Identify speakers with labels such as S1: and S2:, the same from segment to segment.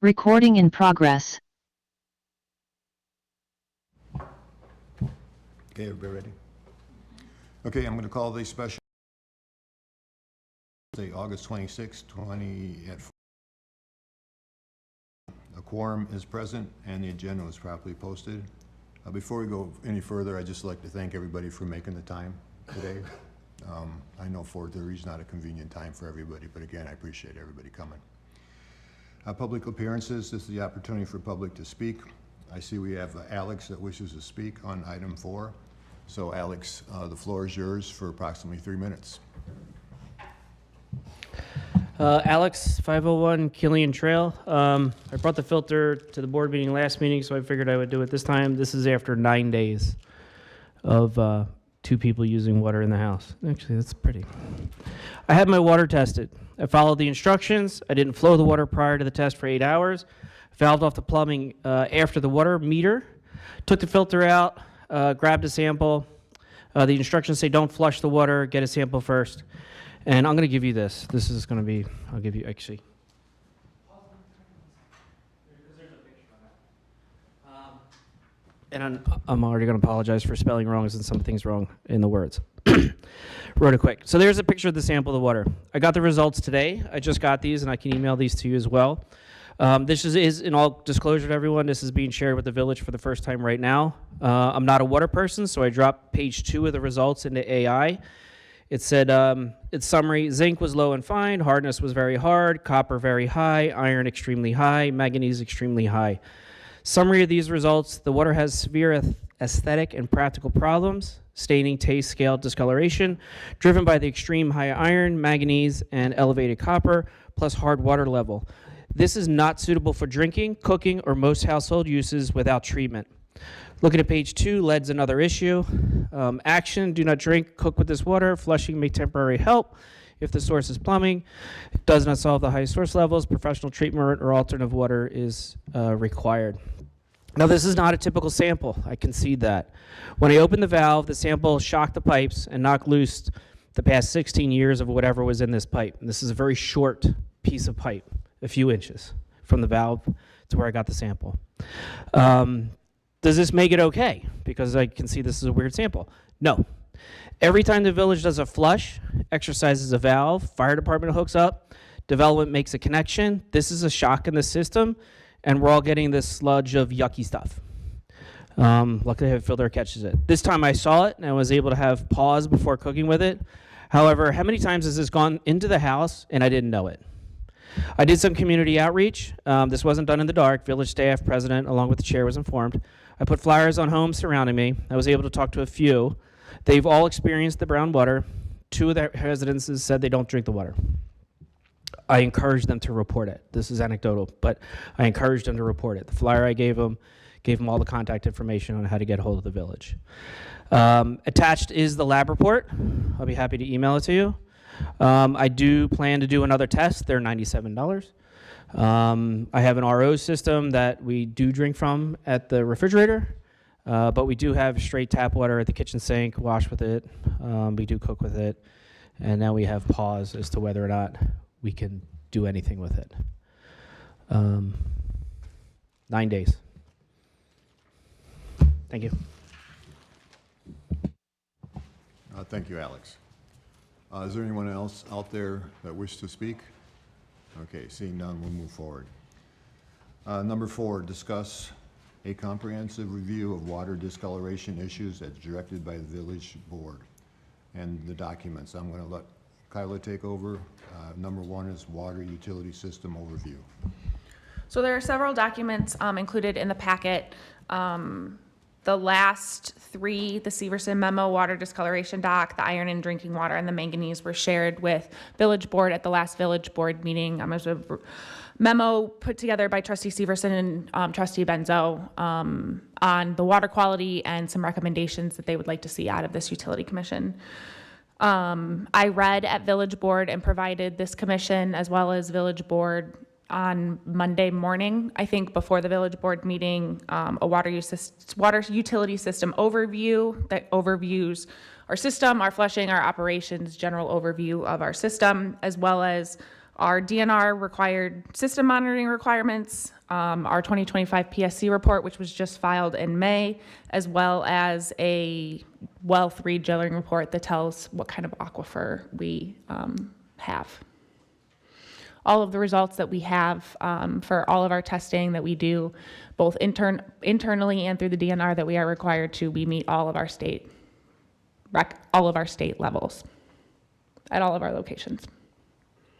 S1: Recording in progress.
S2: Okay, everybody ready? Okay, I'm going to call the special August 26, 20 at 4. A quorum is present and the agenda was properly posted. Before we go any further, I'd just like to thank everybody for making the time today. I know 4:30 is not a convenient time for everybody, but again, I appreciate everybody coming. Public appearances, this is the opportunity for public to speak. I see we have Alex that wishes to speak on item 4. So Alex, the floor is yours for approximately 3 minutes.
S3: Alex, 501 Killian Trail. I brought the filter to the board meeting last meeting, so I figured I would do it this time. This is after 9 days of 2 people using water in the house. Actually, that's pretty. I had my water tested. I followed the instructions. I didn't flow the water prior to the test for 8 hours. Valved off the plumbing after the water meter. Took the filter out, grabbed a sample. The instructions say don't flush the water, get a sample first. And I'm going to give you this. This is going to be, I'll give you, actually. And I'm already going to apologize for spelling wrong and some things wrong in the words. Wrote it quick. So there's a picture of the sample of the water. I got the results today. I just got these, and I can email these to you as well. This is, in all disclosure to everyone, this is being shared with the village for the first time right now. I'm not a water person, so I dropped page 2 of the results into AI. It said, its summary, zinc was low and fine, hardness was very hard, copper very high, iron extremely high, manganese extremely high. Summary of these results, the water has severe aesthetic and practical problems, staining, taste, scale, discoloration, driven by the extreme high iron, manganese, and elevated copper, plus hard water level. This is not suitable for drinking, cooking, or most household uses without treatment. Looking at page 2, lead's another issue. Action, do not drink, cook with this water. Flushing may temporarily help if the source is plumbing. It does not solve the high source levels. Professional treatment or alternative water is required. Now, this is not a typical sample. I concede that. When I opened the valve, the sample shocked the pipes and knocked loose the past 16 years of whatever was in this pipe. And this is a very short piece of pipe, a few inches from the valve to where I got the sample. Does this make it okay? Because I can see this is a weird sample. No. Every time the village does a flush, exercises a valve, fire department hooks up, development makes a connection, this is a shock in the system, and we're all getting this sludge of yucky stuff. Luckily, I have a filter that catches it. This time I saw it, and I was able to have pause before cooking with it. However, how many times has this gone into the house, and I didn't know it? I did some community outreach. This wasn't done in the dark. Village staff, president, along with the chair, was informed. I put flyers on homes surrounding me. I was able to talk to a few. They've all experienced the brown water. 2 of their residences said they don't drink the water. I encouraged them to report it. This is anecdotal, but I encouraged them to report it. The flyer I gave them all the contact information on how to get a hold of the village. Attached is the lab report. I'll be happy to email it to you. I do plan to do another test. They're $97. I have an RO system that we do drink from at the refrigerator, but we do have straight tap water at the kitchen sink, wash with it. We do cook with it. And now we have pause as to whether or not we can do anything with it. 9 days. Thank you.
S2: Thank you, Alex. Is there anyone else out there that wishes to speak? Okay, seeing none, we'll move forward. Number 4, discuss a comprehensive review of water discoloration issues as directed by the village board and the documents. I'm going to let Kyla take over. Number 1 is water utility system overview.
S4: So there are several documents included in the packet. The last 3, the Severson memo, water discoloration doc, the iron in drinking water, and the manganese were shared with village board at the last village board meeting. There's a memo put together by Trustee Severson and Trustee Benzo on the water quality and some recommendations that they would like to see out of this utility commission. I read at village board and provided this commission as well as village board on Monday morning, I think before the village board meeting, a water utility system overview that overviews our system, our flushing, our operations, general overview of our system, as well as our DNR required system monitoring requirements, our 2025 PSC report, which was just filed in May, as well as a well 3 drilling report that tells what kind of aquifer we have. All of the results that we have for all of our testing that we do, both internally and through the DNR that we are required to, we meet all of our state levels at all of our locations.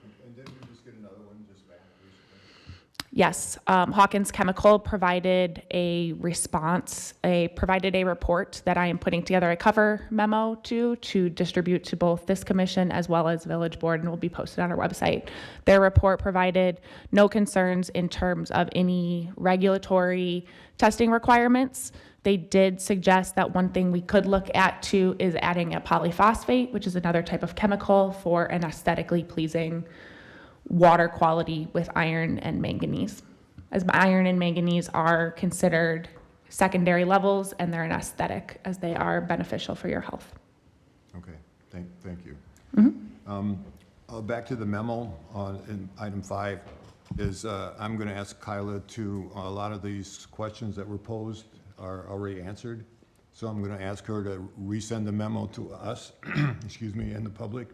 S2: And didn't we just get another one just back recently?
S4: Yes, Hawkins Chemical provided a response, provided a report that I am putting together a cover memo to distribute to both this commission as well as Village Board, and will be posted on our website. Their report provided no concerns in terms of any regulatory testing requirements. They did suggest that one thing we could look at too is adding a polyphosphate, which is another type of chemical for an aesthetically pleasing water quality with iron and manganese, as iron and manganese are considered secondary levels and they're an aesthetic as they are beneficial for your health.
S2: Okay, thank you. Back to the memo in item 5 is I'm going to ask Kyla to, a lot of these questions that were posed are already answered. So I'm going to ask her to resend the memo to us, excuse me, and the public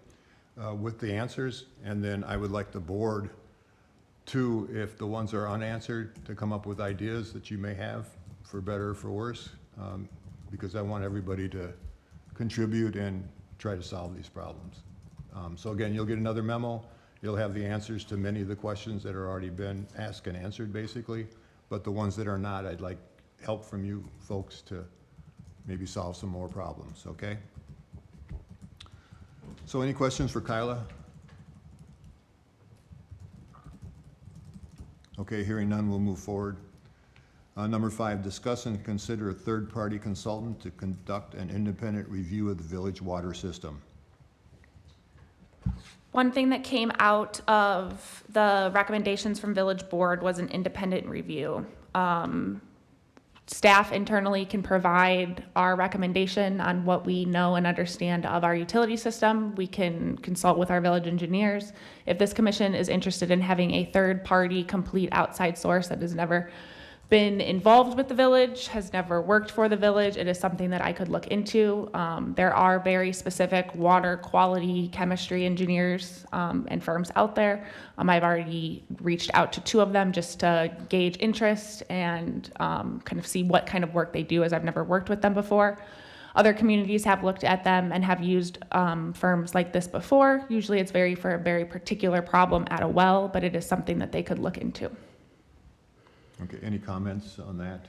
S2: with the answers. And then I would like the board to, if the ones are unanswered, to come up with ideas that you may have for better or for worse, because I want everybody to contribute and try to solve these problems. So again, you'll get another memo. You'll have the answers to many of the questions that are already been asked and answered, basically. But the ones that are not, I'd like help from you folks to maybe solve some more problems, okay? So any questions for Kyla? Okay, hearing none, we'll move forward. Number 5, discuss and consider a third-party consultant to conduct an independent review of the village water system.
S4: One thing that came out of the recommendations from Village Board was an independent review. Staff internally can provide our recommendation on what we know and understand of our utility system. We can consult with our village engineers. If this commission is interested in having a third-party, complete outside source that has never been involved with the village, has never worked for the village, it is something that I could look into. There are very specific water quality chemistry engineers and firms out there. I've already reached out to 2 of them just to gauge interest and kind of see what kind of work they do, as I've never worked with them before. Other communities have looked at them and have used firms like this before. Usually it's for a very particular problem at a well, but it is something that they could look into.
S2: Okay, any comments on that?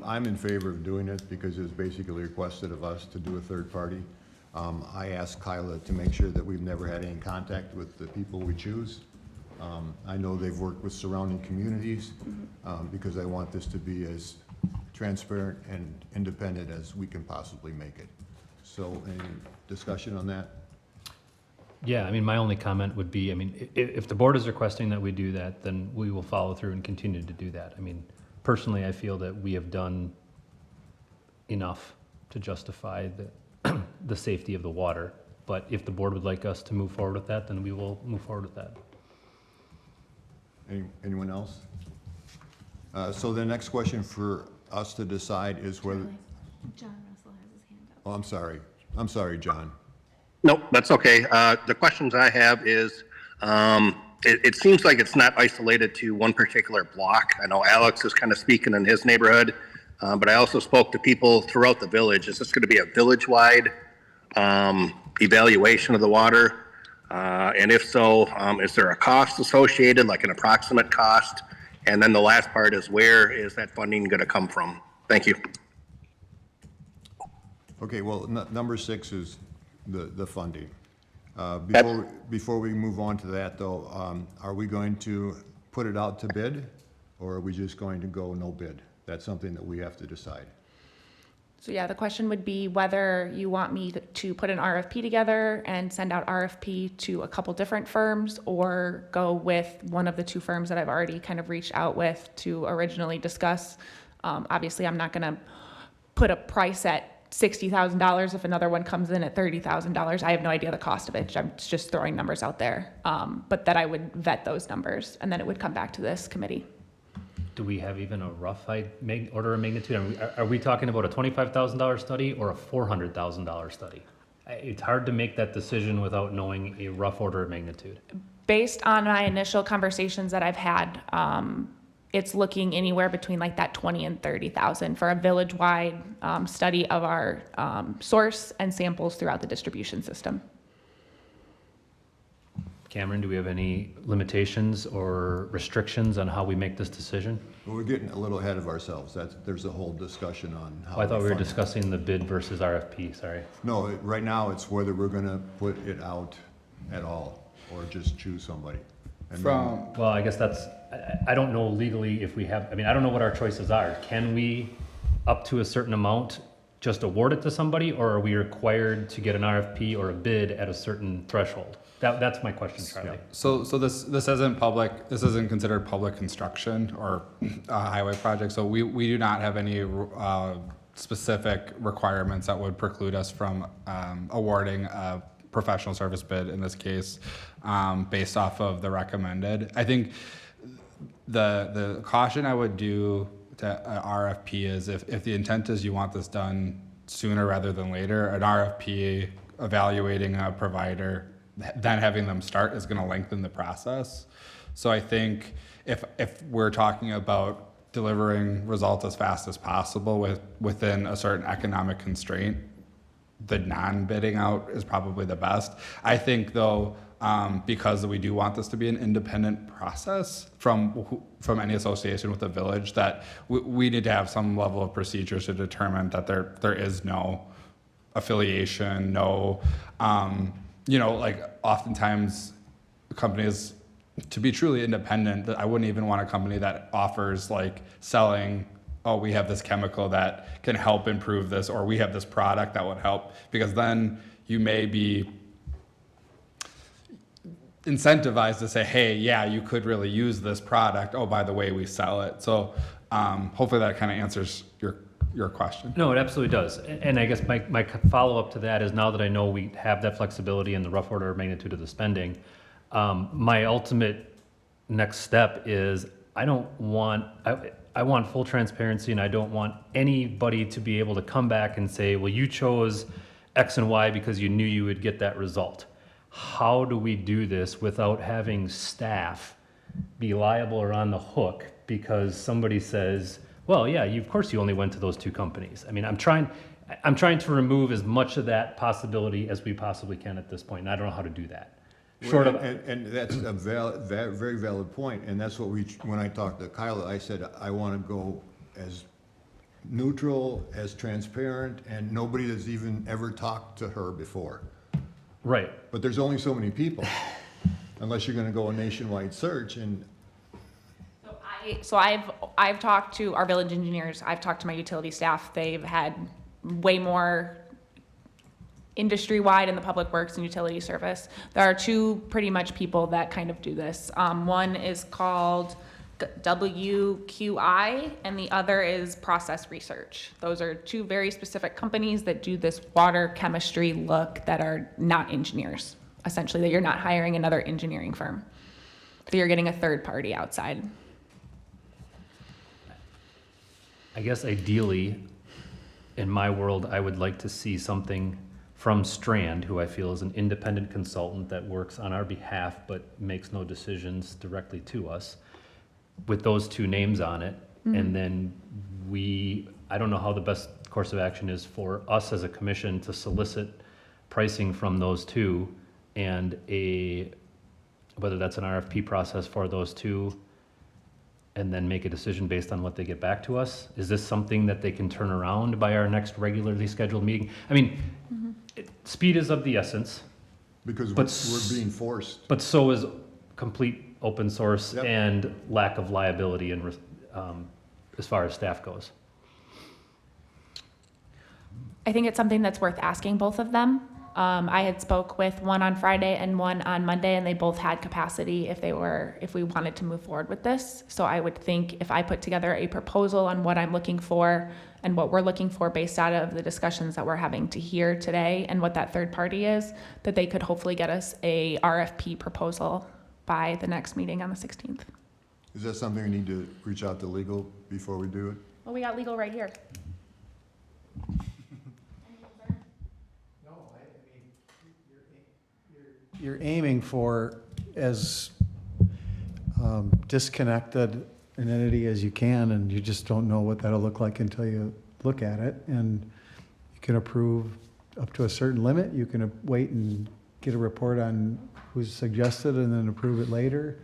S2: I'm in favor of doing it because it's basically requested of us to do a third party. I asked Kyla to make sure that we've never had any contact with the people we choose. I know they've worked with surrounding communities because I want this to be as transparent and independent as we can possibly make it. So any discussion on that?
S1: Yeah, I mean, my only comment would be, I mean, if the board is requesting that we do that, then we will follow through and continue to do that. I mean, personally, I feel that we have done enough to justify the safety of the water. But if the board would like us to move forward with that, then we will move forward with that.
S2: Anyone else? So the next question for us to decide is whether,
S5: John Russell has his hand up.
S2: oh, I'm sorry. I'm sorry, John.
S6: Nope, that's okay. The questions I have is, it seems like it's not isolated to one particular block. I know Alex is kind of speaking in his neighborhood, but I also spoke to people throughout the village. Is this going to be a village-wide evaluation of the water? And if so, is there a cost associated, like an approximate cost? And then the last part is, where is that funding going to come from? Thank you.
S2: Okay, well, number 6 is the funding. Before we move on to that, though, are we going to put it out to bid, or are we just going to go no bid? That's something that we have to decide.
S4: So yeah, the question would be whether you want me to put an RFP together and send out RFP to a couple different firms, or go with one of the 2 firms that I've already kind of reached out with to originally discuss. Obviously, I'm not going to put a price at $60,000 if another one comes in at $30,000. I have no idea the cost of it. I'm just throwing numbers out there. But that I would vet those numbers and then it would come back to this committee.
S1: Do we have even a rough order of magnitude? Are we talking about a $25,000 study or a $400,000 study? It's hard to make that decision without knowing a rough order of magnitude.
S4: Based on my initial conversations that I've had, it's looking anywhere between like that 20 and 30,000 for a village-wide study of our source and samples throughout the distribution system.
S1: Cameron, do we have any limitations or restrictions on how we make this decision?
S2: Well, we're getting a little ahead of ourselves. There's a whole discussion on how.
S1: Oh, I thought we were
S2: fund it.
S1: discussing the bid versus RFP, sorry.
S2: No, right now it's whether we're gonna put it out at all or just choose somebody. And then-
S1: Well, I guess I don't know legally if we have, I don't know what our choices are. Can we, up to a certain amount, just award it to somebody, or are we required to get an RFP or a bid at a certain threshold? That's my question, Charlie.
S7: So this isn't public, this isn't considered public construction or a highway project, so we do not have any specific requirements that would preclude us from awarding a professional service bid in this case, based off of the recommended. I think the caution I would do to RFP is if the intent is you want this done sooner rather than later, an RFP evaluating a provider, then having them start is going to lengthen the process. So I think if we're talking about delivering results as fast as possible within a certain economic constraint, the non-bidding out is probably the best. I think though, because we do want this to be an independent process from any association with the village, that we need to have some level of procedures to determine that there is no affiliation, no, like oftentimes companies, to be truly independent, I wouldn't even want a company that offers like selling, oh, we have this chemical that can help improve this, or we have this product that would help, because then you may be incentivized to say, hey, yeah, you could really use this product. Oh, by the way, we sell it. So hopefully that kind of answers your question.
S1: No, it absolutely does. And I guess my follow-up to that is, now that I know we have that flexibility and the rough order of magnitude of the spending, my ultimate next step is I want full transparency, and I don't want anybody to be able to come back and say, well, you chose X and Y because you knew you would get that result. How do we do this without having staff be liable or on the hook because somebody says, well, yeah, of course you only went to those two companies. I'm trying to remove as much of that possibility as we possibly can at this point, and I don't know how to do that.
S2: And that's a very valid point, and that's what when I talked to Kyla, I said, I want to go as neutral, as transparent, and nobody has even ever talked to her before.
S1: Right.
S2: But there's only so many people, unless you're going to go a nationwide search, and
S4: So I've talked to our village engineers, I've talked to my utility staff. They've had way more industry-wide in the public works and utility service. There are two pretty much people that kind of do this. One is called WQI and the other is Process Research. Those are two very specific companies that do this water chemistry look that are not engineers, essentially, that you're not hiring another engineering firm. So you're getting a third party outside.
S1: I guess ideally, in my world, I would like to see something from Strand, who I feel is an independent consultant that works on our behalf but makes no decisions directly to us, with those two names on it. Mm-hmm. And then I don't know how the best course of action is for us as a commission to solicit pricing from those two, and whether that's an RFP process for those two, and then make a decision based on what they get back to us. Is this something that they can turn around by our next regularly scheduled meeting? Speed is of the essence.
S2: because
S1: But
S2: we're being forced.
S1: But so is complete open source.
S2: Yep.
S1: And lack of liability and as far as staff goes.
S4: I think it's something that's worth asking both of them. I had spoke with one on Friday and one on Monday, and they both had capacity if we wanted to move forward with this. So I would think if I put together a proposal on what I'm looking for and what we're looking for based out of the discussions that we're having to hear today and what that third party is, that they could hopefully get us a RFP proposal by the next meeting on the 16th.
S2: Is that something we need to reach out to legal before we do it?
S4: Well, we got legal right here.
S8: You're aiming for as disconnected an entity as you can, and you just don't know what that'll look like until you look at it. And you can approve up to a certain limit. You can wait and get a report on who's suggested and then approve it later.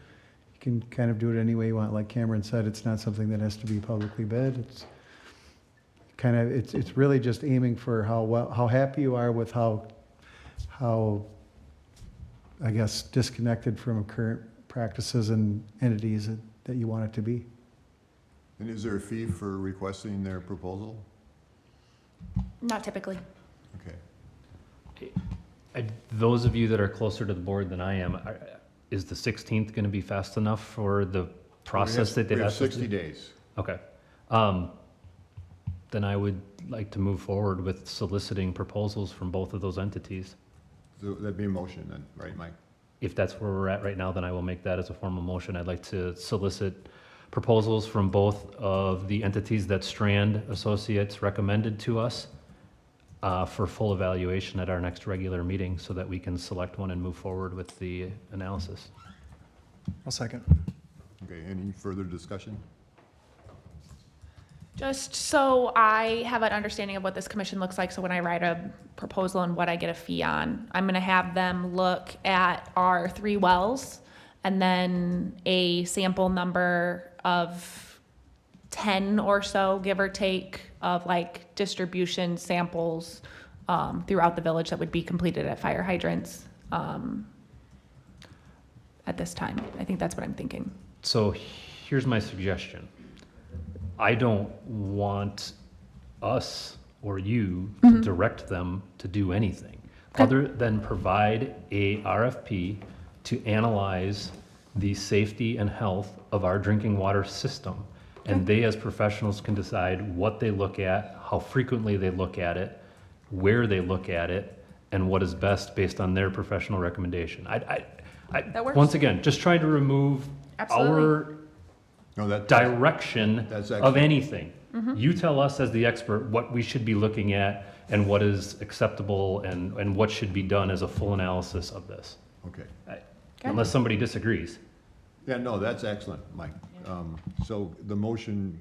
S8: You can kind of do it any way you want. Like Cameron said, it's not something that has to be publicly bid. It's kind of, it's really just aiming for how happy you are with how I guess, disconnected from current practices and entities that you want it to be.
S2: And is there a fee for requesting their proposal?
S4: Not typically.
S2: Okay.
S1: Those of you that are closer to the board than I am, is the 16th going to be fast enough for the process that they've
S2: We have
S1: asked us to
S2: 60
S1: do?
S2: days.
S1: Okay. Then I would like to move forward with soliciting proposals from both of those entities.
S2: So that'd be a motion then, right, Mike?
S1: If that's where we're at right now, then I will make that as a formal motion. I'd like to solicit proposals from both of the entities that Strand Associates recommended to us for full evaluation at our next regular meeting so that we can select one and move forward with the analysis.
S8: I'll second.
S2: Okay, any further discussion?
S4: Just so I have an understanding of what this commission looks like, so when I write a proposal and what I get a fee on, I'm gonna have them look at our 3 wells and then a sample number of 10 or so, give or take, of like distribution samples throughout the village that would be completed at fire hydrants at this time. I think that's what I'm thinking.
S1: So here's my suggestion. I don't want us or you to direct them to do anything other than provide a RFP to analyze the safety and health of our drinking water system. And they, as professionals, can decide what they look at, how frequently they look at it, where they look at it, and what is best based on their professional recommendation.
S4: That works.
S1: Once again, just trying to remove
S4: Absolutely.
S1: our
S2: No,
S1: direction
S2: That's
S1: of
S2: excellent.
S1: anything. You tell us as the expert what we should be looking at and what is acceptable and what should be done as a full analysis of this.
S2: Okay.
S1: Unless somebody disagrees.
S2: Yeah, no, that's excellent, Mike. So the motion,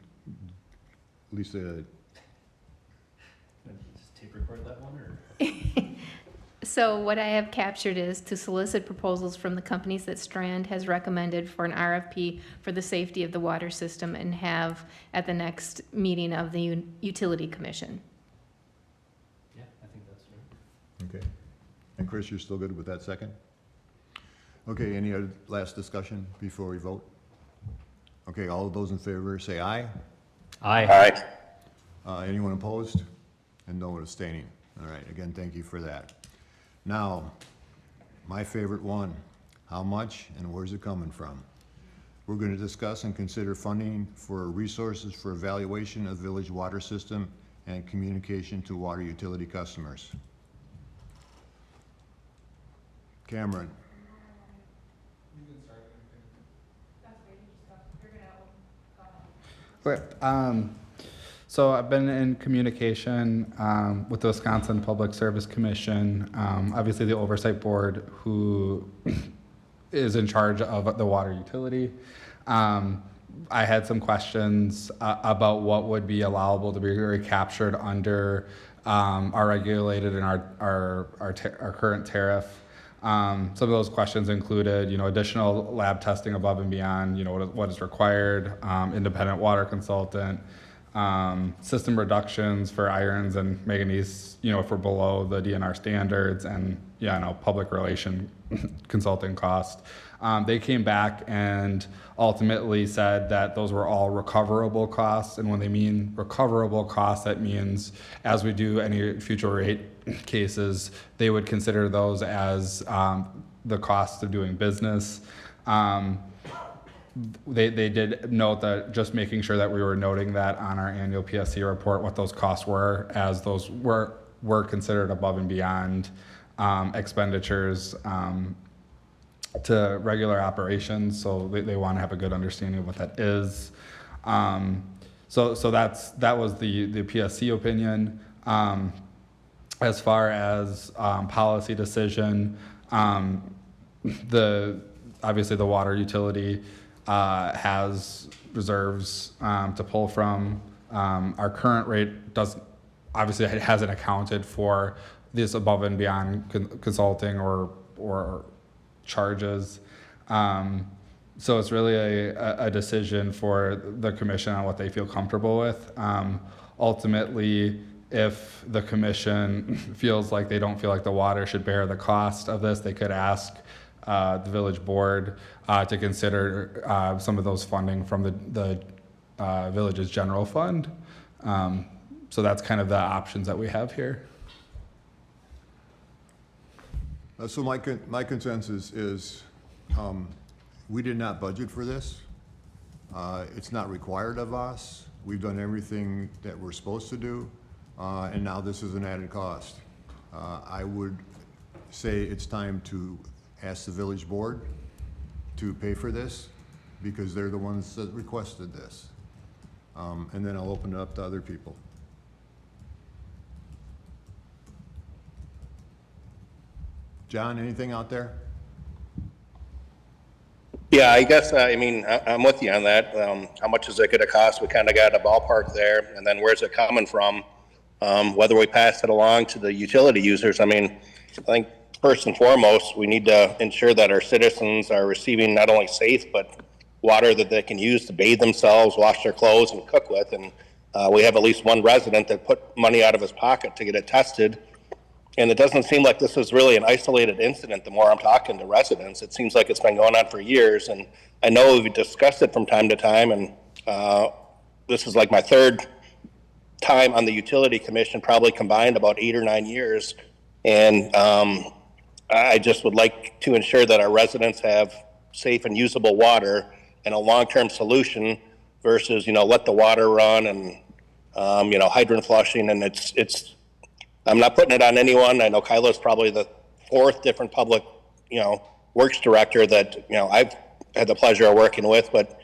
S2: Lisa,
S1: Just tape record that one or?
S5: So what I have captured is to solicit proposals from the companies that Strand has recommended for an RFP for the safety of the water system and have at the next meeting of the Utility Commission.
S1: Yeah, I think that's right.
S2: okay. And Chris, you're still good with that second? Okay, any other last discussion before we vote? Okay, all of those in favor say aye.
S1: Aye.
S2: Anyone opposed? And no one abstaining. All right, again, thank you for that. Now, my favorite one, how much and where's it coming from? We're going to discuss and consider funding for resources for evaluation of village water system and communication to water utility customers. Cameron,
S7: Okay, so I've been in communication with the Wisconsin Public Service Commission, obviously the oversight board who is in charge of the water utility. I had some questions about what would be allowable to be recaptured under our regulated and our current tariff. Some of those questions included, additional lab testing above and beyond, what is required, independent water consultant, system reductions for irons and manganese, you know, if we're below the DNR standards, and, yeah, no, public relation consulting cost. They came back and ultimately said that those were all recoverable costs. And when they mean recoverable costs, that means as we do any future rate cases, they would consider those as the cost of doing business. They did note that, just making sure that we were noting that on our annual PSC report, what those costs were, as those were considered above and beyond expenditures to regular operations. So they want to have a good understanding of what that is. So that was the PSC opinion. As far as policy decision, obviously the water utility has reserves to pull from. Our current rate obviously it hasn't accounted for this above and beyond consulting or charges. So it's really a decision for the commission on what they feel comfortable with. Ultimately, if the commission feels like they don't feel like the water should bear the cost of this, they could ask the village board to consider some of those funding from the village's general fund. So that's kind of the options that we have here.
S2: So my consensus is, we did not budget for this. It's not required of us. We've done everything that we're supposed to do, and now this is an added cost. I would say it's time to ask the village board to pay for this, because they're the ones that requested this. And then I'll open it up to other people. John, anything out there?
S6: Yeah, I guess, I mean, I'm with you on that. How much is it gonna cost? We kind of got a ballpark there, and then where's it coming from? Whether we pass it along to the utility users, I mean, I think first and foremost, we need to ensure that our citizens are receiving not only safe, but water that they can use to bathe themselves, wash their clothes, and cook with. And we have at least one resident that put money out of his pocket to get it tested. And it doesn't seem like this is really an isolated incident. The more I'm talking to residents, it seems like it's been going on for years. And I know we've discussed it from time to time, and this is like my third time on the utility commission, probably combined about 8 or 9 years. And I just would like to ensure that our residents have safe and usable water, and a long-term solution versus, let the water run and, hydrant flushing. And it's I'm not putting it on anyone. I know Kyla's probably the 4th different public, works director that, I've had the pleasure of working with, but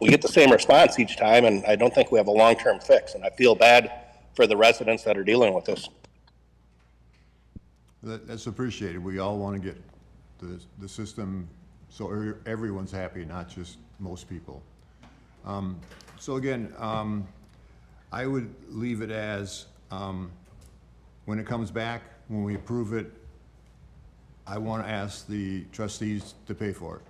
S6: we get the same response each time, and I don't think we have a long-term fix. And I feel bad for the residents that are dealing with this.
S2: That's appreciated. We all want to get the system so everyone's happy, not just most people. So again, I would leave it as, when it comes back, when we approve it, I want to ask the trustees to pay for it.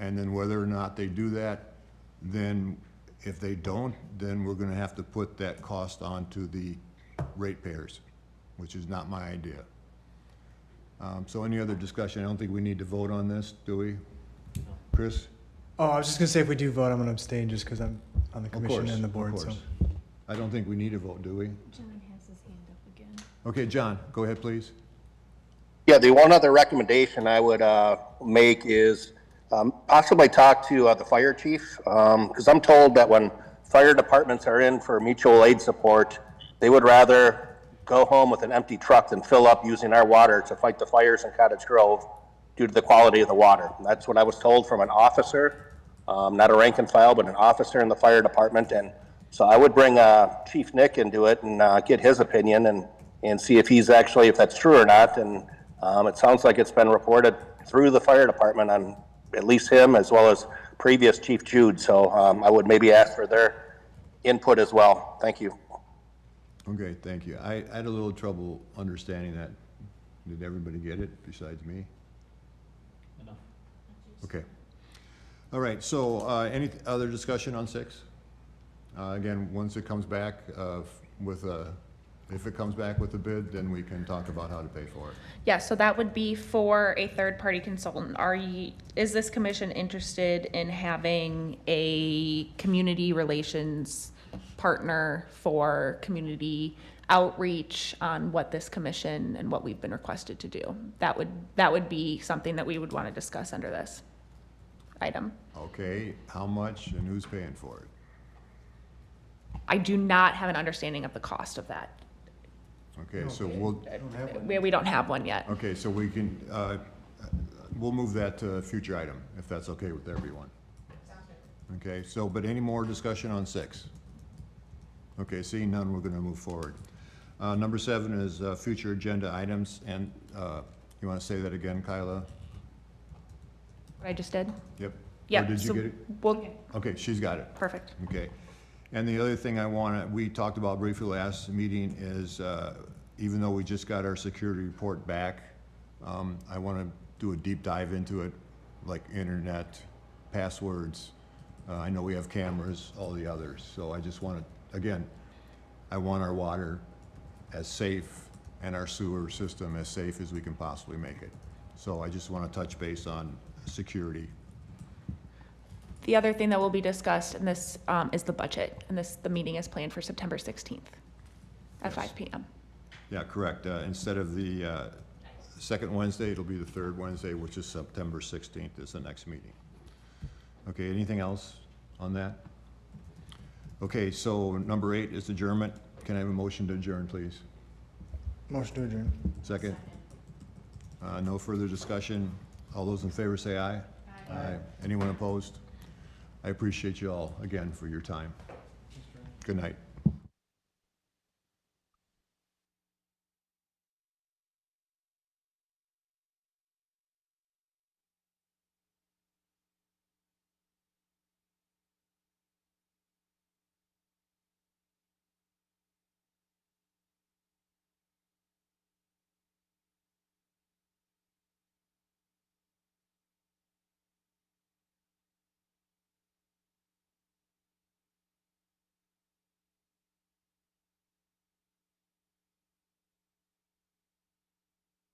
S2: And then whether or not they do that, then if they don't, then we're going to have to put that cost onto the ratepayers, which is not my idea. So any other discussion? I don't think we need to vote on this, do we? Chris?
S9: Oh, I was just gonna say, if we do vote, I'm gonna abstain just because I'm on the
S2: Of
S9: commission
S2: course,
S9: and the
S2: of
S9: board, so.
S2: course. I don't think we need a vote, do we?
S5: John has his hand up again.
S2: Okay, John, go ahead, please.
S6: Yeah, the one other recommendation I would make is possibly talk to the fire chief, because I'm told that when fire departments are in for mutual aid support, they would rather go home with an empty truck than fill up using our water to fight the fires in Cottage Grove due to the quality of the water. And that's what I was told from an officer, not a rank and file, but an officer in the fire department. And so I would bring Chief Nick into it and get his opinion and see if that's true or not. And it sounds like it's been reported through the fire department on at least him, as well as previous Chief Jude. So I would maybe ask for their input as well. Thank you.
S2: Okay, thank you. I had a little trouble understanding that. Did everybody get it besides me?
S1: Enough.
S2: Okay. All right, so any other discussion on 6? Again, once it comes back with a, if it comes back with a bid, then we can talk about how to pay for it.
S4: Yeah, so that would be for a third-party consultant. Is this commission interested in having a community relations partner for community outreach on what this commission and what we've been requested to do? That would be something that we would want to discuss under this item.
S2: Okay, how much and who's paying for it?
S4: I do not have an understanding of the cost of that.
S2: Okay, so we'll,
S4: We don't have one yet.
S2: okay, so we can, we'll move that to a future item, if that's okay with everyone. Okay, so, but any more discussion on 6? Okay, seeing none, we're gonna move forward. Number 7 is future agenda items, and you wanna say that again, Kyla?
S4: What I just did?
S2: Yep.
S4: Yeah.
S2: Or did you get it?
S4: Well,
S2: Okay, she's got it.
S4: perfect.
S2: Okay. And the other thing we talked about briefly last meeting is, even though we just got our security report back, I want to do a deep dive into it, like internet, passwords. I know we have cameras, all the others. So I just want to, again, I want our water as safe and our sewer system as safe as we can possibly make it. So I just want to touch base on security.
S4: The other thing that will be discussed in this is the budget, and the meeting is planned for September 16th at
S2: Yes.
S4: 5 p.m.
S2: Yeah, correct. Instead of the second Wednesday, it'll be the third Wednesday, which is September 16th is the next meeting. Okay, anything else on that? Okay, so number 8 is adjournment. Can I have a motion to adjourn, please?
S9: Motion to adjourn.
S2: Second? No further discussion. All those in favor say aye. Aye. Anyone opposed? I appreciate you all again for your time. Good night.